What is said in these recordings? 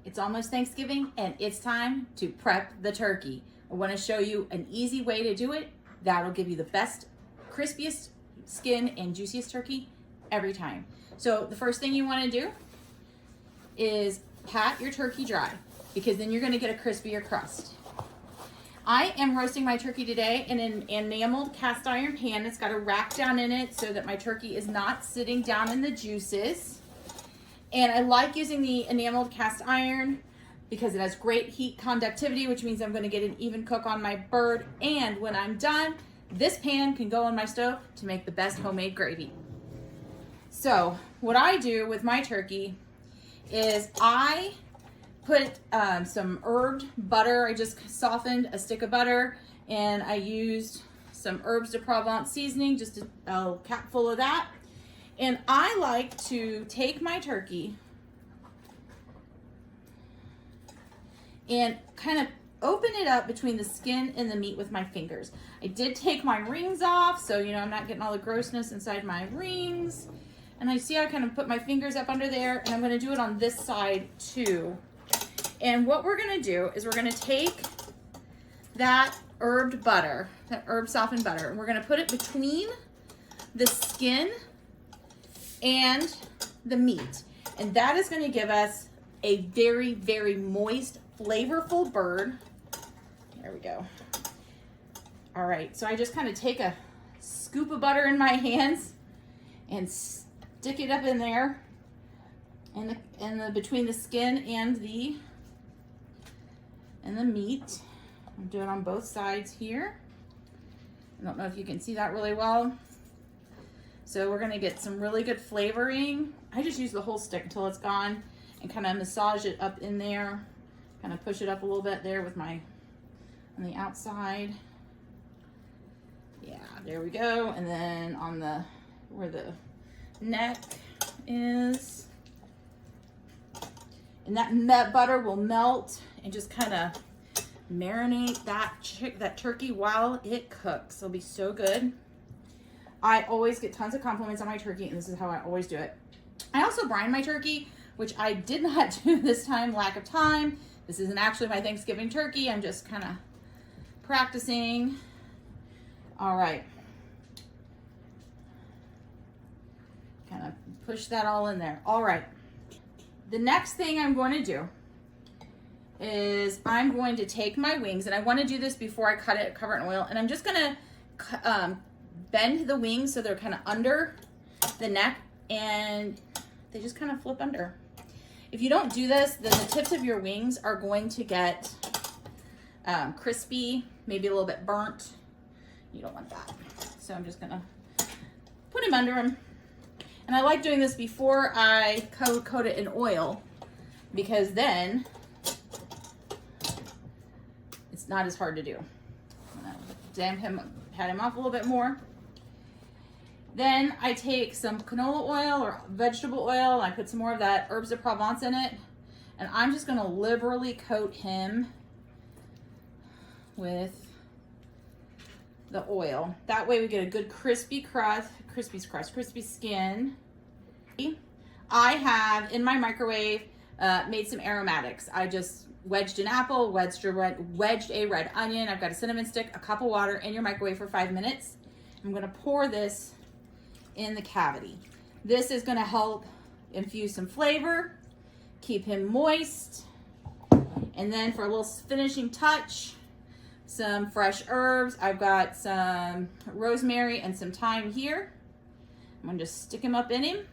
It's almost Thanksgiving and it's time to prep the turkey. I want to show you an easy way to do it that'll give you the best, crispiest skin and juiciest turkey every time. So the first thing you want to do is pat your turkey dry, because then you're going to get a crispier crust. I am roasting my turkey today in an enameled cast iron pan. It's got a rack down in it so that my turkey is not sitting down in the juices. And I like using the enameled cast iron because it has great heat conductivity, which means I'm going to get an even cook on my bird. And when I'm done, this pan can go on my stove to make the best homemade gravy. So what I do with my turkey is I put some herbed butter. I just softened a stick of butter and I used some herbs de Provence seasoning, just a cap full of that. And I like to take my turkey and kind of open it up between the skin and the meat with my fingers. I did take my rings off, so I'm not getting all the grossness inside my rings. And I see I kind of put my fingers up under there, and I'm gonna do it on this side too. And what we're gonna do is we're gonna take that herbed butter, that herb softened butter, and we're gonna put it between the skin and the meat. And that is gonna give us a very, very moist, flavorful bird. There we go. All right, so I just kind of take a scoop of butter in my hands and stick it up in there between the skin and the meat. I'm doing it on both sides here. I don't know if you can see that really well. So we're gonna get some really good flavoring. I just use the whole stick until it's gone and kind of massage it up in there. Kind of push it up a little bit there with on the outside. Yeah, there we go. And then on where the neck is. And that butter will melt and just kind of marinate that turkey while it cooks. It'll be so good. I always get tons of compliments on my turkey, and this is how I always do it. I also brine my turkey, which I did not do this time, lack of time. This isn't actually my Thanksgiving turkey. I'm just kind of practicing. All right. Kind of push that all in there. All right. The next thing I'm going to do is I'm going to take my wings, and I want to do this before I cut it, cover it in oil, and I'm just going to bend the wings so they're kind of under the neck and they just kind of flip under. If you don't do this, then the tips of your wings are going to get crispy, maybe a little bit burnt. You don't want that. So I'm just gonna put him under him. And I like doing this before I coat it in oil, because then it's not as hard to do. I'm gonna pat him off a little bit more. Then I take some canola oil or vegetable oil, and I put some more of that herbs de Provence in it, and I'm just gonna liberally coat him with the oil. That way we get a good crispy skin. I have in my microwave made some aromatics. I just wedged an apple, wedged a red onion. I've got a cinnamon stick, a cup of water in your microwave for 5 minutes. I'm gonna pour this in the cavity. This is gonna help infuse some flavor, keep him moist, and then for a little finishing touch, some fresh herbs. I've got some rosemary and some thyme here. I'm gonna just stick him up in him.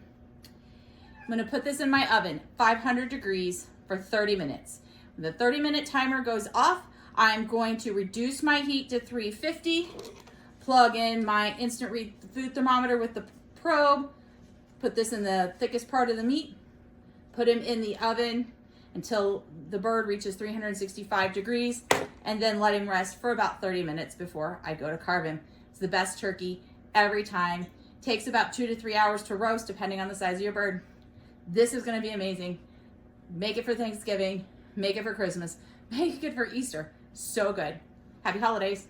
I'm gonna put this in my oven, 500 degrees for 30 minutes. When the 30-minute timer goes off, I'm going to reduce my heat to 350, plug in my instant read food thermometer with the probe, put this in the thickest part of the meat, put him in the oven until the bird reaches 365 degrees, and then let him rest for about 30 minutes before I go to carve him. It's the best turkey every time. Takes about 2 to 3 hours to roast, depending on the size of your bird. This is gonna be amazing. Make it for Thanksgiving, make it for Christmas, make it for Easter. So good. Happy holidays.